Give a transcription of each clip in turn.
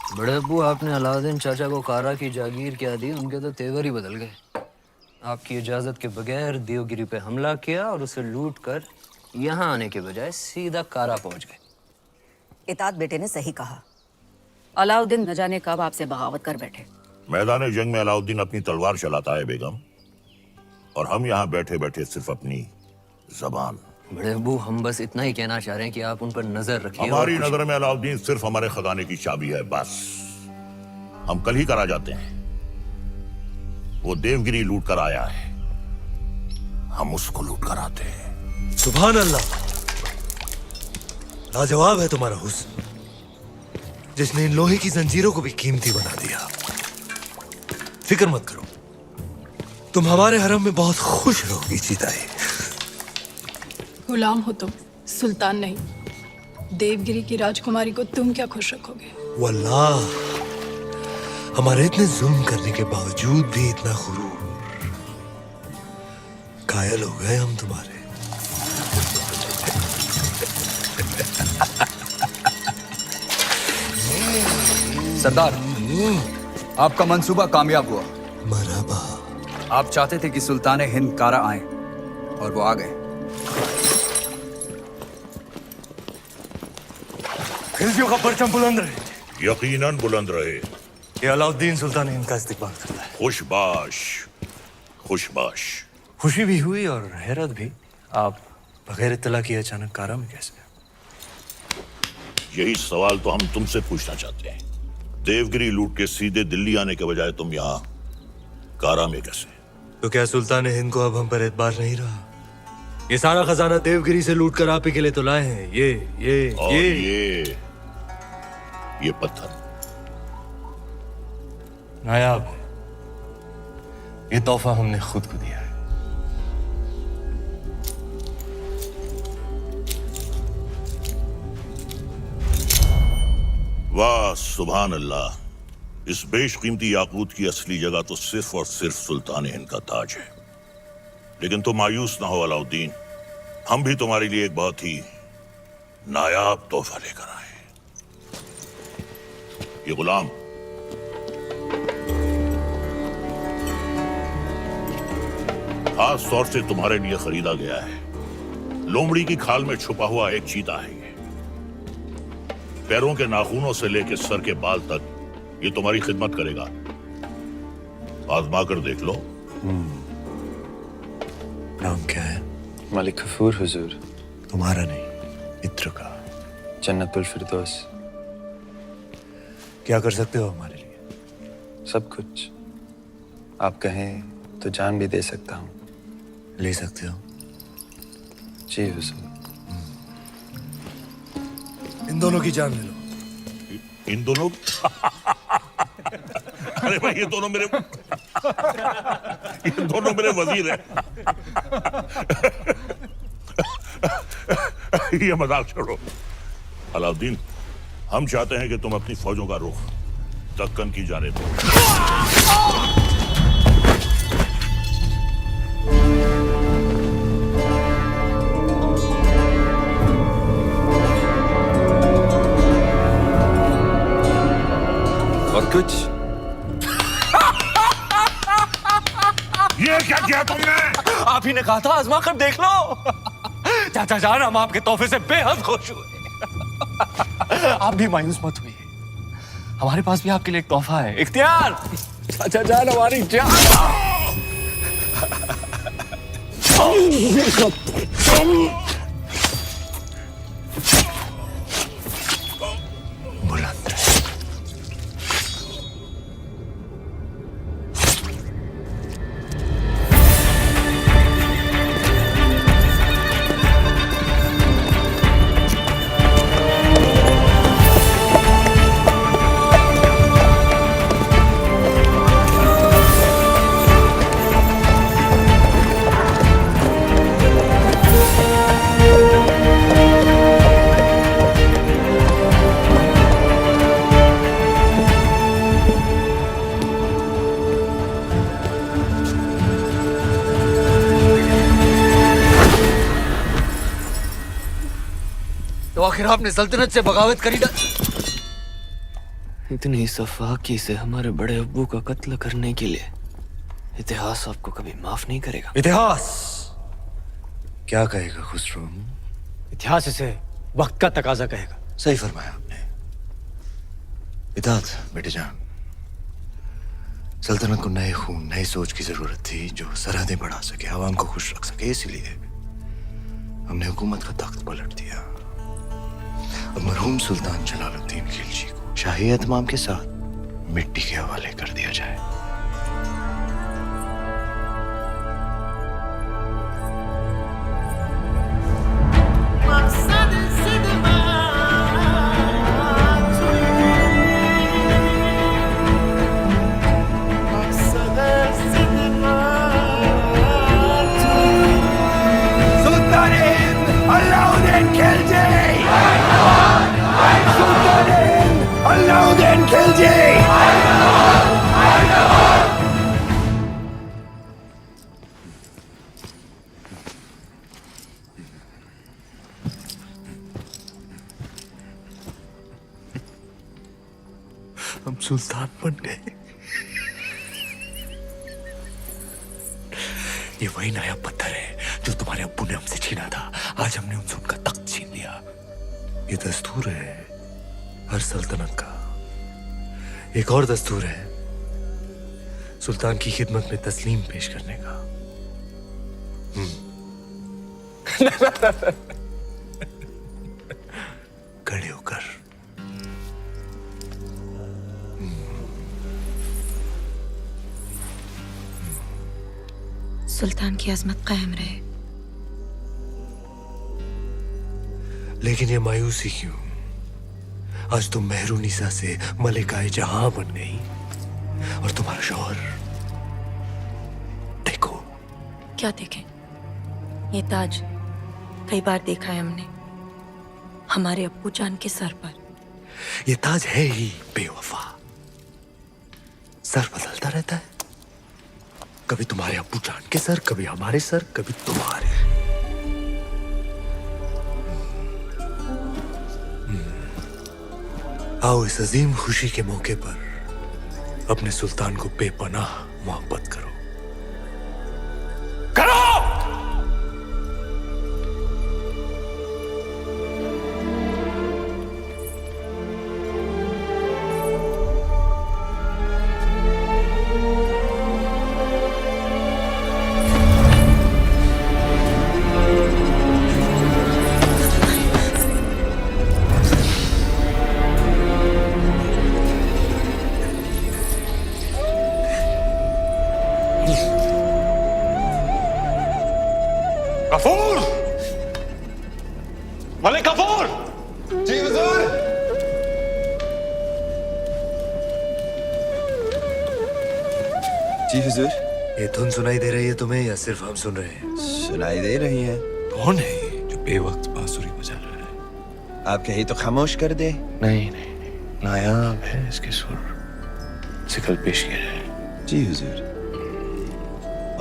बड़े अब्बू, आपने अलाउद्दीन चाचा को कारा की जागीर क्या दी, उनके तो तेवर ही बदल गए। आपकी इजाजत के बगैर देवगिरी पे हमला किया और उसे लूट कर यहाँ आने के बजाय सीधा कारा पहुंच गए। इतात बेटे ने सही कहा। अलाउद्दीन न जाने कब आपसे बगावत कर बैठे। मैदान जंग में अलाउद्दीन अपनी तलवार चलाता है बेगम, और हम यहाँ बैठे बैठे सिर्फ अपनी जबान। बड़े अब्बू, हम बस इतना ही कहना चाह रहे हैं कि आप उन पर नजर रखिए। हमारी नजर में अलाउद्दीन सिर्फ हमारे खजाने की चाबी है, बस। हम कल ही करा जाते हैं। वो देवगिरी लूट कर आया है, हम उसको लूट कर आते हैं। सुभान अल्लाह, लाजवाब है तुम्हारा हुस्न, जिसने इन लोहे की जंजीरों को भी कीमती बना दिया। फिक्र मत करो, तुम हमारे हरम में बहुत खुश रहोगी सीताई। गुलाम हो तुम, सुल्तान नहीं। देवगिरी की राजकुमारी को तुम क्या खुश रखोगे? वल्लाह, हमारे इतने जुल्म करने के बावजूद भी इतना गुरूर। कायल हो गए हम तुम्हारे। सरदार, आपका मंसूबा कामयाब हुआ। मरहबा। आप चाहते थे कि सुल्तान हिंद कारा आए, और वो आ गए। खिलजियों का परचम बुलंद रहे। यकीनन बुलंद रहे। ये अलाउद्दीन सुल्तान हिंद का इस्तिकबाल करता है। खुशबाश, खुशबाश। खुशी भी हुई और हैरत भी। आप बगैर इत्तला किए अचानक कारा में कैसे? यही सवाल तो हम तुमसे पूछना चाहते हैं। देवगिरी लूट के सीधे दिल्ली आने के बजाय तुम यहाँ कारा में कैसे? तो क्या सुल्तान हिंद को अब हम पर एतबार नहीं रहा? ये सारा खजाना देवगिरी से लूट कर आप ही के लिए तो लाए हैं। ये पत्थर नायाब है। ये तोहफा हमने खुद को दिया है। वाह सुभान अल्लाह, इस बेशकीमती याकूत की असली जगह तो सिर्फ और सिर्फ सुल्तान हिंद का ताज है। लेकिन तुम मायूस ना हो अलाउद्दीन, हम भी तुम्हारे लिए एक बहुत ही नायाब तोहफा लेकर आए। ये गुलाम खास तौर से तुम्हारे लिए खरीदा गया है। लोमड़ी की खाल में छुपा हुआ एक चीता है ये। पैरों के नाखूनों से लेकर सर के बाल तक ये तुम्हारी खिदमत करेगा। आजमा कर देख लो। नाम क्या है? मलिक गफूर हुजूर। तुम्हारा नहीं, मित्र का। जन्नतुल फिरदौस। क्या कर सकते हो हमारे लिए? सब कुछ। आप कहें तो जान भी दे सकता हूँ। ले सकते हो? जी हुजूर। इन दोनों की जान ले लो। इन दोनों अरे भाई, ये दोनों मेरे वजीर हैं। ये मजाक छोड़ो अलाउद्दीन, हम चाहते हैं कि तुम अपनी फौजों का रुख दक्कन की जानिब दो। और कुछ ये क्या किया तुमने? आप ही ने कहा था आजमा कर देख लो। चाचा जान, हम आपके तोहफे से बेहद खुश हुए। आप भी मायूस मत हुई, हमारे पास भी आपके लिए एक तोहफा है। इख्तियार, चाचा जान हमारी जान। बुलंद रहे। तो आखिर आपने सल्तनत से बगावत करी इतनी सफाकी से हमारे बड़े अब्बू का कत्ल करने के लिए इतिहास आपको कभी माफ नहीं करेगा। इतिहास क्या कहेगा खुसरो? इतिहास इसे वक्त का तकाजा कहेगा। सही फरमाया आपने। इताद बेटे जान, सल्तनत को नए खून नई सोच की जरूरत थी जो सरहदें बढ़ा सके, आवाम को खुश रख सके। इसलिए हमने हुकूमत का तख्त पलट दिया। अब मरहूम सुल्तान जलालुद्दीन खिलजी को शाही एहतमाम के साथ मिट्टी के हवाले कर दिया जाए। हम सुल्तान बन गए। ये वही नया पत्थर है जो तुम्हारे अब्बू ने हमसे छीना था। आज हमने उनसे उनका तख्त छीन लिया। ये दस्तूर है हर सल्तनत का। एक और दस्तूर है सुल्तान की खिदमत में तस्लीम पेश करने का। खड़े होकर सुल्तान की अजमत कायम रहे। लेकिन ये मायूसी क्यों? आज तुम मेहरुनिसा से मलिकाए जहां बन गई और तुम्हारा शौहर देखो। क्या देखें? ये ताज कई बार देखा है हमने हमारे अब्बू जान के सर पर। ये ताज है ही बेवफा। सर बदलता रहता है, कभी तुम्हारे अब्बू जान के सर, कभी हमारे सर, कभी तुम्हारे। आओ इस अजीम खुशी के मौके पर अपने सुल्तान को बेपनाह मोहब्बत करो। गफूर! मलिक गफूर! जी हुजूर। जी हुजूर। ये धुन सुनाई दे रही है तुम्हें या सिर्फ हम सुन रहे हैं? सुनाई दे रही है। कौन है ये जो बेवक्त बांसुरी बजा रहा है? आप कहीं तो खामोश कर दे। नहीं नहीं नहीं, नायाब है इसके सुर। इसे कल पेश किया जाए। जी हुजूर।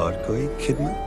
और कोई खिदमत?